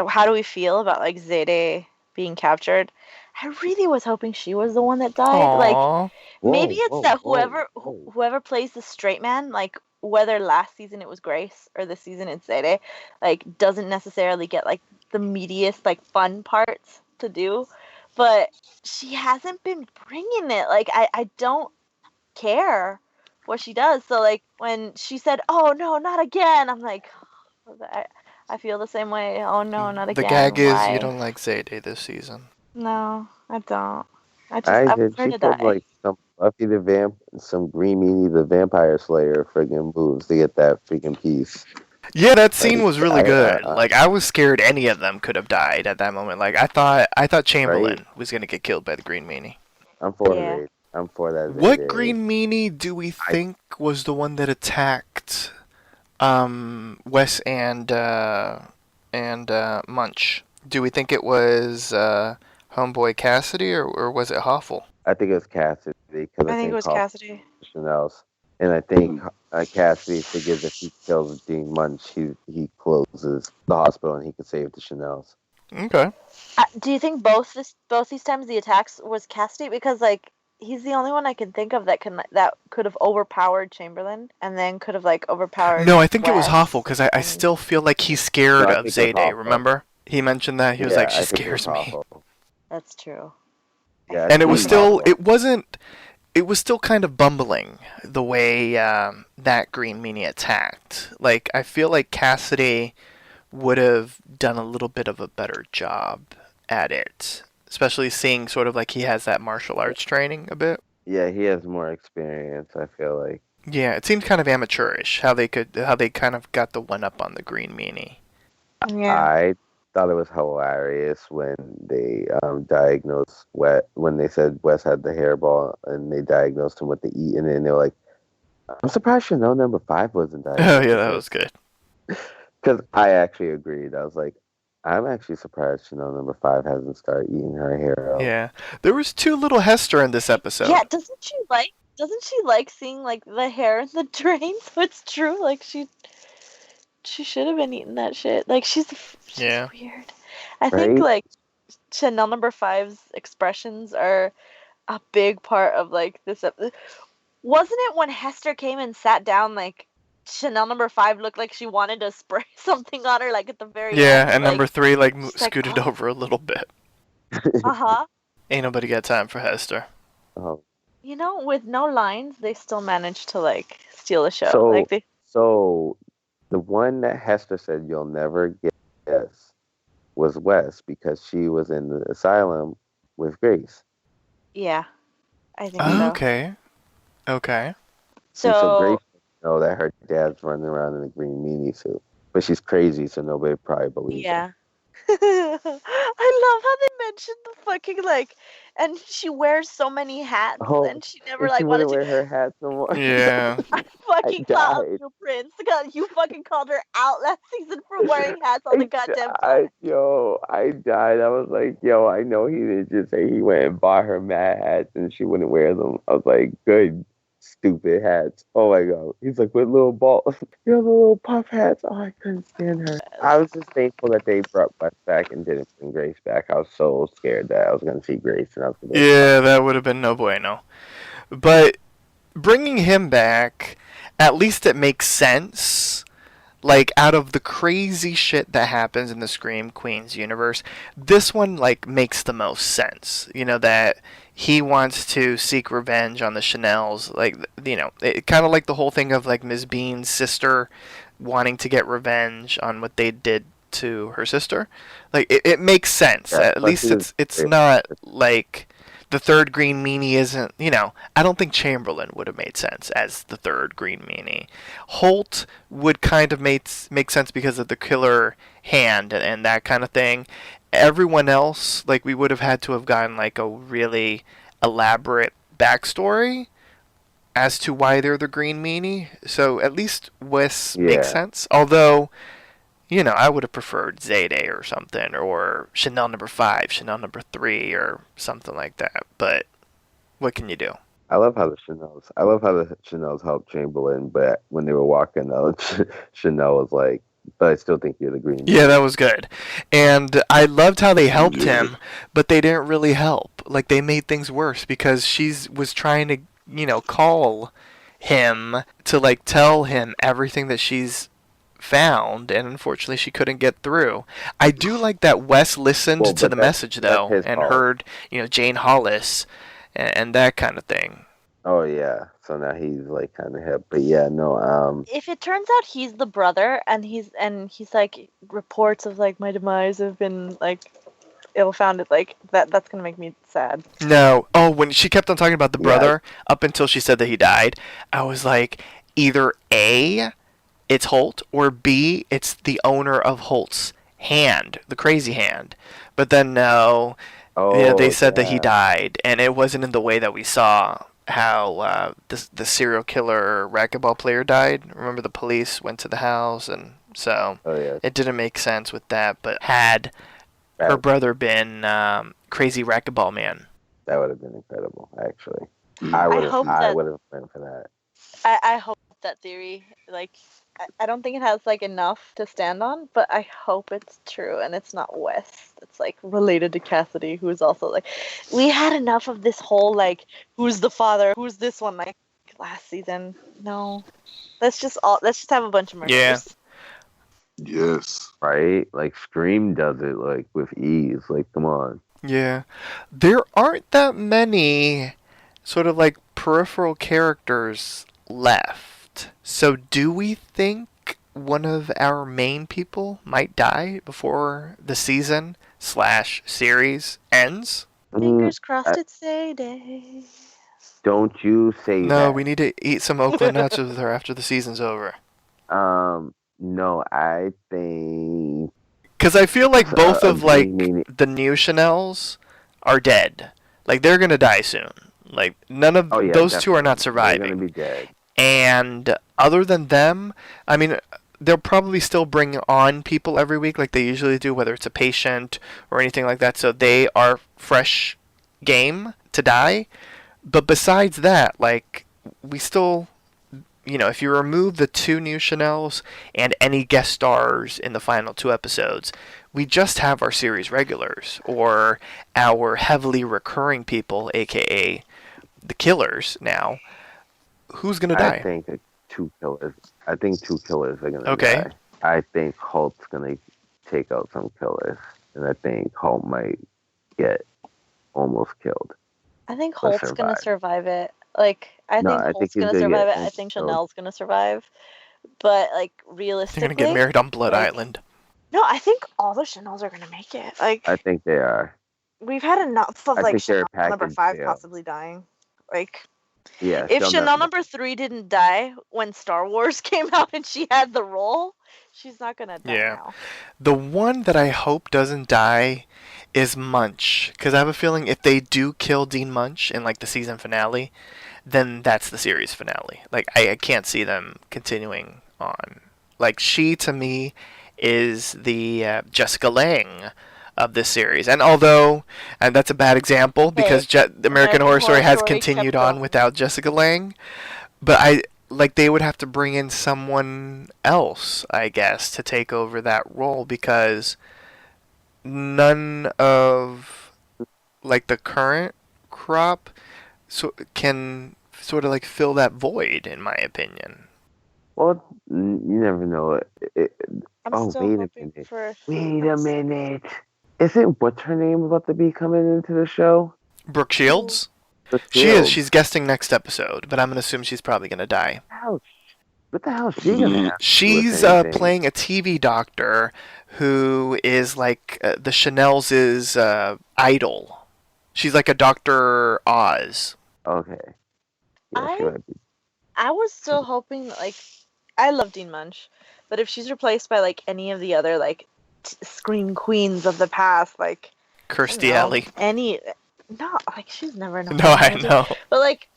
how do we feel about Zayde being captured? I really was hoping she was the one that died. Aww. Maybe it's Whoa, that whoa, whoa. whoever plays the straight man, whether last season it was Grace or this season it's Zayde, doesn't necessarily get the meatiest fun parts to do, but she hasn't been bringing it. I don't care what she does. So when she said, "Oh no, not again," I'm like, I feel the same way. Oh no, not again. The gag is Why? you don't like Zayde this season. No, I don't. I'm did. afraid She to die. put some Buffy the some Green Meanie the Vampire Slayer friggin' moves to get that freaking piece. Yeah, that scene was really good. I I was scared any of them could have died at that moment. I thought Chamberlain was gonna get killed by the Green Meanie. I'm for Yeah. it. I'm for that. What Zayde. Green Meanie do we think was the one that attacked Wes and Munch? Do we think it was Homeboy Cassidy or was it Hoffel? I think it was Cassidy. Cause I think it was Hoff- Cassidy. else. And I think Cassidy figures if he kills Dean Munch, he closes the hospital and he can save the Chanels. Okay. Do you think both these times the attacks was Cassidy? Because he's the only one I can think of that could have overpowered Chamberlain and then could have overpowered. No, I think it was Wes. Hoffel because I still feel like he's scared No, I of think it was Zayde. Hoffel. Remember? He mentioned that he was Yeah, like, she I think it scares was me. Hoffel. That's true. Yeah, I And it think was it still, Hoffel. it was still kind of bumbling the way that Green Meanie attacked. Like, I feel like Cassidy would have done a little bit of a better job at it, especially seeing sort of like he has that martial arts training a bit. Yeah, he has more experience, I feel like. Yeah, it seemed kind of amateurish how they kind of got the one up on the Green Meanie. Yeah. I thought it was hilarious when they diagnosed when they said Wes had the hairball and they diagnosed him with the eating, and they were like, I'm surprised Chanel number 5 wasn't diagnosed. Oh yeah, that was good. Because I actually agreed. I was like, I'm actually surprised Chanel number 5 hasn't started eating her hair out. Yeah, there was too little Hester in this episode. Yeah, doesn't she like seeing like the hair in the drain? So it's true. Like she should have been eating that shit. Like she's weird. I think like Chanel number 5's expressions are a big part of like this episode. Wasn't it when Hester came and sat down, like Chanel number 5 looked like she wanted to spray something on her, like at the very end? Yeah, and like, number 3 like scooted over a little bit. Ain't nobody got time for Hester. Oh. You know, with no lines, they still managed to like steal the show. So the one that Hester said you'll never guess was Wes, because she was in the asylum with Grace. Yeah, I think so. Okay. So Grace know that her dad's running around in a green meanie suit, but she's crazy, so nobody probably believes her. Yeah. I love how they mentioned the fucking like, and she wears so many hats, and she never and like she wanted wouldn't to wear her hat no more. Yeah. I fucking called you, Prince. God, you fucking called her out last season for wearing hats on the goddamn phone. I died. I was like, I know he didn't just say he went and bought her mad hats and she wouldn't wear them. I was like, good, stupid hats. Oh my god. He's like, with little balls. You have the little puff hats. Oh, I couldn't stand her. I was just thankful that they brought Wes back and didn't bring Grace back. I was so scared that I was going to see Grace. And I was yeah, that would have been no bueno. But bringing him back, at least it makes sense. Like, out of the crazy shit that happens in the Scream Queens universe, this one, like, makes the most sense. You know, that he wants to seek revenge on the Chanels. Like, you know, it kind of like the whole thing of, like, Ms. Bean's sister wanting to get revenge on what they did to her sister. Like, it makes sense. Yeah, at least it's not, like... The third Green Meanie isn't, you know, I don't think Chamberlain would have made sense as the third Green Meanie. Holt would kind of make sense because of the killer hand and that kind of thing. Everyone else, like, we would have had to have gotten, like, a really elaborate backstory as to why they're the Green Meanie. So at least Wes makes sense. Although... You know, I would have preferred Zayday or something, or Chanel number 5, Chanel number 3, or something like that. But what can you do? I love how the Chanels helped Chamberlain, but when they were walking out, Chanel was like, but I still think you're the Green. Yeah, that was good. And I loved how they helped him, but they didn't really help. Like, they made things worse because she was trying to, you know, call him to, like, tell him everything that she's found, and unfortunately she couldn't get through. I do like that Wes listened to the message though and heard, you know, Jane Hollis and that kind of thing. Oh yeah, so now he's like kind of hip, but yeah, no. If it turns out he's the brother and he's like reports of like my demise have been like ill-founded, like that's gonna make me sad. No. Oh, when she kept on talking about the brother up until she said that he died, I was like, either A, it's Holt, or B, it's the owner of Holt's hand, the crazy hand. But then no, they said that he died, and it wasn't in the way that we saw how the serial killer racquetball player died. Remember, the police went to the house, and so it didn't make sense with that. But had her brother been crazy racquetball man, that would have been incredible. Actually, I would have went for that. I hope that theory, like, I don't think it has like enough to stand on, but I hope it's true and it's not Wes. It's like related to Cassidy, who is also like, we had enough of this whole like, who's the father, who's this one, like last season. No, let's just have a bunch of murders. Yeah. Yes. Right? Like Scream does it like with ease. Like, come on. Yeah, there aren't that many sort of like peripheral characters left. So do we think one of our main people might die before the season/series ends? Fingers I, crossed it's Day. don't you say No, that. we need to eat some Oakland nachos with her after the season's over. No, I think. Because I feel like both of Maybe. the new Chanels are dead. Like they're gonna die soon. Like none of Oh yeah, those two are not definitely. They're surviving. gonna be dead. And other than them, I mean, they'll probably still bring on people every week like they usually do, whether it's a patient or anything like that. So they are fresh game to die. But besides that, like, we still, if you remove the two new Chanels and any guest stars in the final two episodes, we just have our series regulars or our heavily recurring people, aka the killers now. Who's gonna die? I think two killers. I think two killers are gonna Okay. die. I think Hulk's gonna take out some killers, and I think Hulk might get almost killed. I think But Holt's gonna survive it. Like, I No, think I think Holt's he's gonna gonna survive get it. I think killed. Chanel's gonna survive. But like They're realistically, gonna get married on Blood like- Island. no, I think all the Chanels are gonna make it. Like, I think they are. we've had enough of I like think they're Chanel number packaged 5 deal. possibly dying. Like, Yeah. if still Chanel nothing. number 3 didn't die when Star Wars came out and she had the role, she's not gonna die Yeah. now. The one that I hope doesn't die is Munch, because I have a feeling if they do kill Dean Munch in like the season finale, then that's the series finale. Like I can't see them continuing on. Like she to me is the Jessica Lange of this series, and although that's a bad example because American Horror Story has continued kept on going. without Jessica Lange, but I like they would have to bring in someone else, I guess, to take over that role because none of like the current crop can sort of like fill that void, in my opinion. Well, you never know. I'm Oh, still wait a hoping minute. for. Wait a minute. Isn't what's her name about to be coming into the show? Brooke Shields? The She is. Shield. She's guesting next episode, but I'm gonna assume she's probably gonna die. What the hell is she gonna have? She's playing a TV doctor who is like the Chanel's idol. She's like a Dr. Oz. Okay. Yeah, she might be. I was still hoping, like, I love Dean Munch, but if she's replaced by like any of the other like scream queens of the past, like Kirstie Alley. Like she's never known. No, I know. But like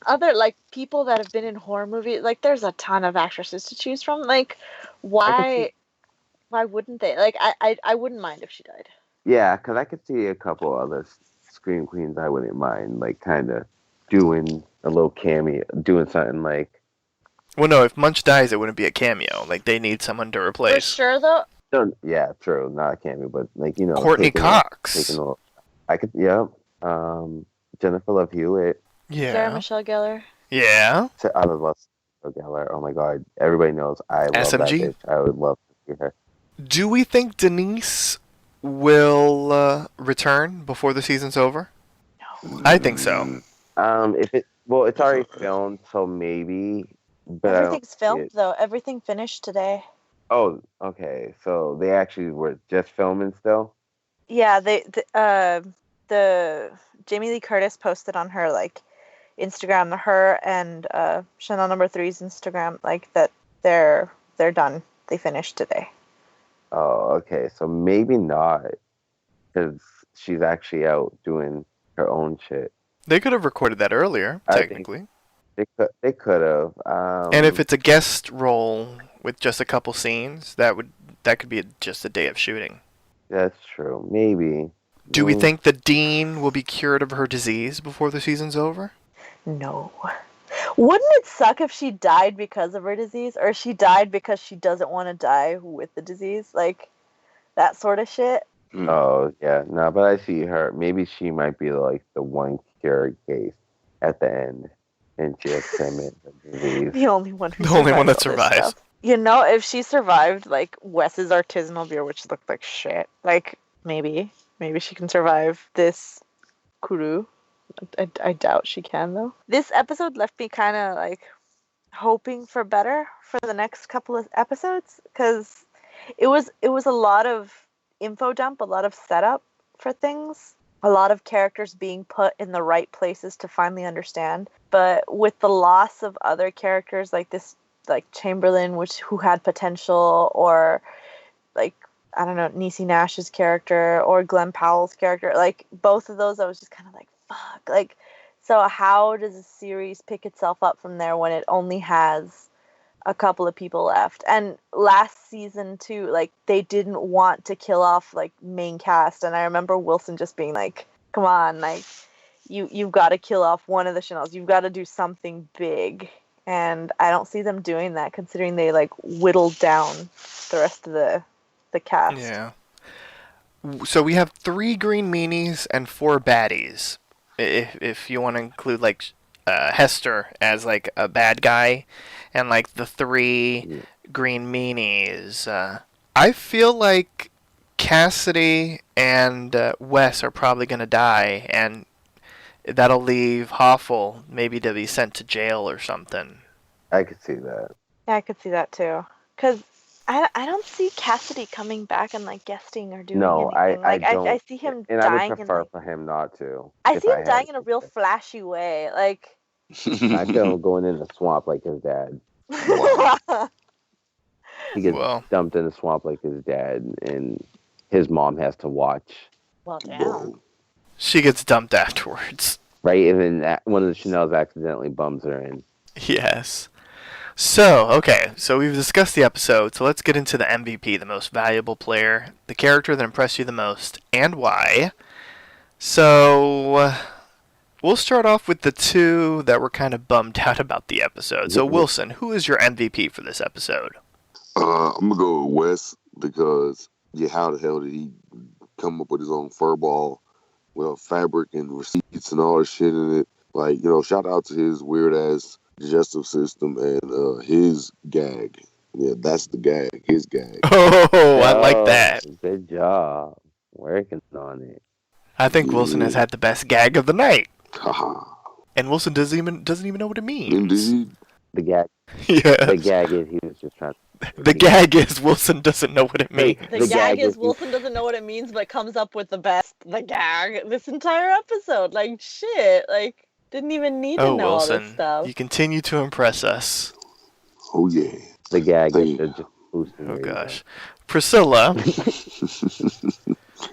other like people that have been in horror movies, like there's a ton of actresses to choose from. Like, why wouldn't they? Like, I wouldn't mind if she died. Yeah, because I could see a couple other scream queens I wouldn't mind, like kind of doing a little cameo, doing something like. Well, no, if Munch dies, it wouldn't be a cameo. Like, they need someone to For replace. sure, though. Yeah, true, not a cameo, but like Courtney Cox. I could, yeah. Jennifer Love Hewitt. Sarah Yeah. Michelle Gellar. Yeah. I would love Sarah Gellar. Oh my god, everybody knows I love SMG? that bitch. I would love to see her. Do we think Denise will return before the season's over? No. I think so. It's already filmed, so maybe. But Everything's filmed though. Everything finished today. Oh, okay. So they actually were just filming still. Yeah, the Jamie Lee Curtis posted on her like Instagram, her and Chanel number 3's Instagram, like that they're done. They finished today. Oh, okay. So maybe not, because she's actually out doing her own shit. They could have recorded that earlier, I think- technically. They could have. And if it's a guest role with just a couple scenes, that could be just a day of shooting. That's true. Maybe. Do we think the Dean will be cured of her disease before the season's over? No. Wouldn't it suck if she died because of her disease, or she died because she doesn't want to die with the disease? Like, that sort of shit. Oh, yeah. No, but I see her. Maybe she might be like the one cured case at the end. And she has the disease. The only one who The only one that survived all this survives. stuff. You know, if she survived, like, Wes's artisanal beer, which looked like shit, like, maybe she can survive this kuru. I doubt she can though. This episode left me kind of like hoping for better for the next couple of episodes because it was a lot of info dump, a lot of setup for things, a lot of characters being put in the right places to finally understand. But with the loss of other characters like this, like Chamberlain, who had potential, or like I don't know, Niecy Nash's character or Glenn Powell's character, like both of those, I was just kind of like, fuck. Like, so how does a series pick itself up from there when it only has a couple of people left? And last season too, like they didn't want to kill off like main cast, and I remember Wilson just being like, come on, like you've got to kill off one of the Chanels, you've got to do something big. And I don't see them doing that, considering they like whittled down the rest of the cast. Yeah. So we have 3 green meanies and 4 baddies. If you want to include like Hester as like a bad guy, and like the 3 green meanies. I feel like Cassidy and Wes are probably gonna die, and that'll leave Hoffel maybe to be sent to jail or something. I could see that. Yeah, I could see that too. Because I don't see Cassidy coming back and like guesting or doing anything. Like I don't. I see him and dying. I would prefer in, for him not to. I see him dying in a real flashy way. Like I feel him going in the swamp like his dad. He gets dumped in the swamp like his dad, and his mom has to watch. Well, damn. She gets dumped afterwards. Right, and then one of the Chanels accidentally bums her in. Yes. So, okay, so we've discussed the episode, so let's get into the MVP, the most valuable player, the character that impressed you the most, and why. So, we'll start off with the 2 that were kind of bummed out about the episode. So, Wilson, who is your MVP for this episode? I'm going to go with Wes because, how the hell did he come up with his own fur ball with fabric and receipts and all that shit in it? Like, shout out to his weird-ass digestive system and his gag. Yeah, that's the gag, his gag. Oh, I like that. Good job. Working on it. I think Wilson has had the best gag of the night. Haha. And Wilson doesn't even know what it means. Indeed. The gag. Yes. The gag is he was just trying to... The gag is Wilson doesn't know what it means. The gag is Wilson doesn't know what it means, but comes up with the gag this entire episode. Like, shit. Like, didn't even need to know Wilson, all this stuff. You continue to impress us. Oh, yeah. The gag is just boosting. Oh, gosh. Priscilla.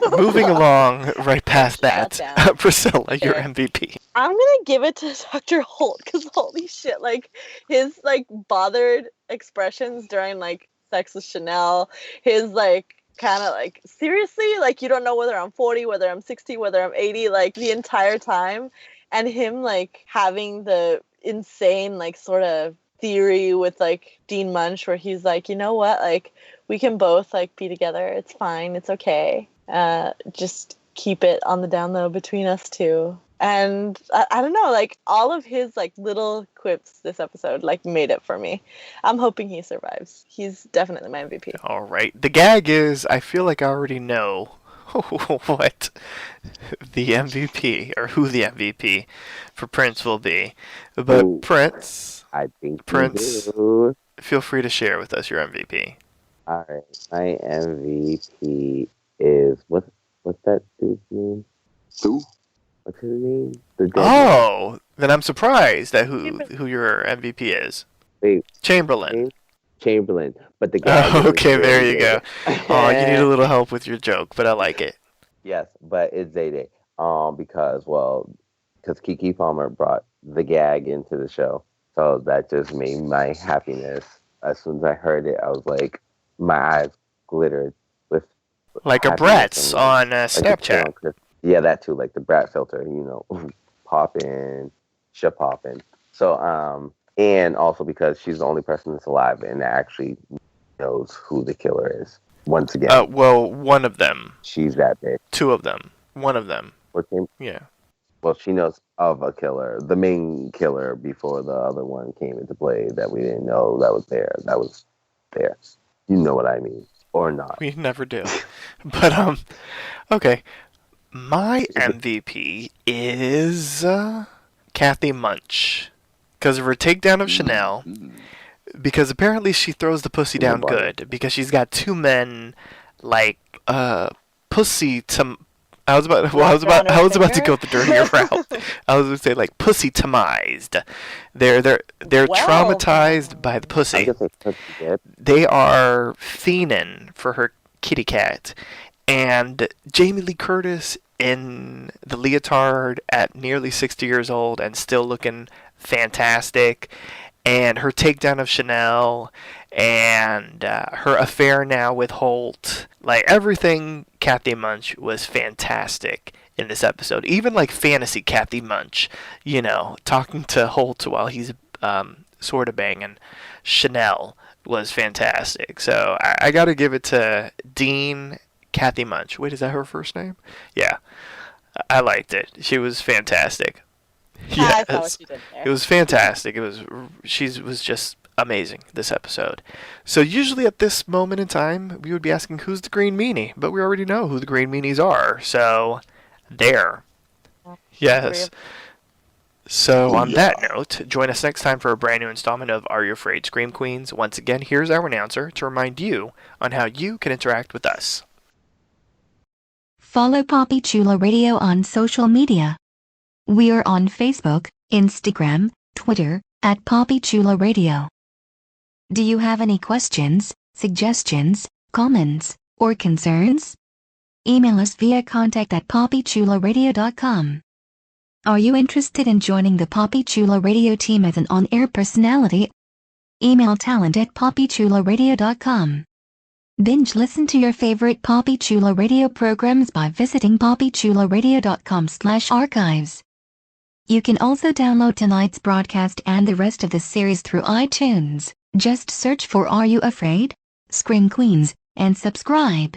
Moving along right past that. Priscilla, your MVP. I'm gonna give it to Dr. Holt, because holy shit, like, his, like, bothered expressions during, like, Sex with Chanel, his, like, kind of, like, seriously? Like, you don't know whether I'm 40, whether I'm 60, whether I'm 80, like, the entire time. And him, like, having the insane, like, sort of theory with, like, Dean Munch, where he's like, you know what, like, we can both, like, be together. It's fine. It's okay. Just keep it on the down low between us two. And I don't know, like, all of his, like, little quips this episode, like, made it for me. I'm hoping he survives. He's definitely my MVP. All right. The gag is, I feel like I already know what the MVP, or who the MVP for Prince will be. But Prince, I think Prince, feel free to share with us your MVP. All right. My MVP is, what's that dude's name? Who? What's his name? Oh, then I'm surprised at who your MVP is. Wait, Chamberlain. Chamberlain, but the guy. Oh, okay, there you go. Oh, you need a little help with your joke, but I like it. Yes, but it's Zayday. Because Kiki Palmer brought the gag into the show, so that just made my happiness. As soon as I heard it, I was like, my eyes glittered with like a Bratz on Snapchat. Yeah, that too, like the Brat filter, popping, popping. So, and also because she's the only person that's alive and actually knows who the killer is. Once again. Well, one of them. She's that big. 2 of them. One of them. Yeah. Yeah. Well, she knows of a killer, the main killer, before the other one came into play that we didn't know that was there. That was there. You know what I mean. Or not. We never do. But, okay. My MVP is Kathy Munch. Because of her takedown of Chanel. Because apparently she throws the pussy down good. Because she's got two men like pussy to. I was about to go the dirtier route. I was going to say like pussy tomized. They're traumatized by the pussy. They are fiending for her kitty cat. And Jamie Lee Curtis in the leotard at nearly 60 years old and still looking fantastic. And her takedown of Chanel and her affair now with Holt. Like, everything Kathy Munch was fantastic in this episode. Even, like, fantasy Kathy Munch, you know, talking to Holt while he's sort of banging Chanel was fantastic. So I got to give it to Dean Kathy Munch. Wait, is that her first name? Yeah. I liked it. She was fantastic. Yeah, I saw what you did there. It was fantastic. She was just amazing this episode. So usually at this moment in time, we would be asking who's the Green Meanie, but we already know who the Green Meanies are. So there. Yes. So on that note, join us next time for a brand new installment of Are You Afraid, Scream Queens? Once again, here's our announcer to remind you on how you can interact with us. Follow Poppy Chula Radio on social media. We are on Facebook, Instagram, Twitter, at Poppy Chula Radio. Do you have any questions, suggestions, comments, or concerns? Email us via contact@poppychularadio.com. Are you interested in joining the Poppy Chula Radio team as an on-air personality? Email talent@poppychularadio.com. Binge listen to your favorite Poppy Chula Radio programs by visiting poppychularadio.com/archives. You can also download tonight's broadcast and the rest of the series through iTunes. Just search for Are You Afraid? Scream Queens, and subscribe.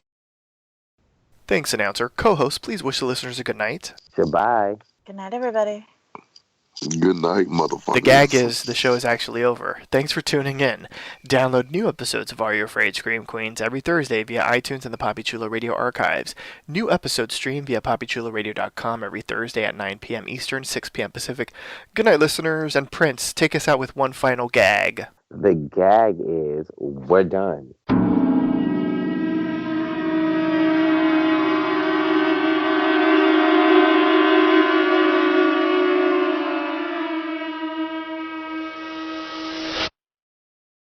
Thanks, announcer. Co-host, please wish the listeners a good night. Goodbye. Good night, everybody. Good night, motherfucker. The gag is the show is actually over. Thanks for tuning in. Download new episodes of Are You Afraid, Scream Queens every Thursday via iTunes and the Poppy Chula Radio archives. New episodes stream via poppychularadio.com every Thursday at 9 p.m. Eastern, 6 p.m. Pacific. Good night, listeners. And Prince, take us out with one final gag. The gag is we're done.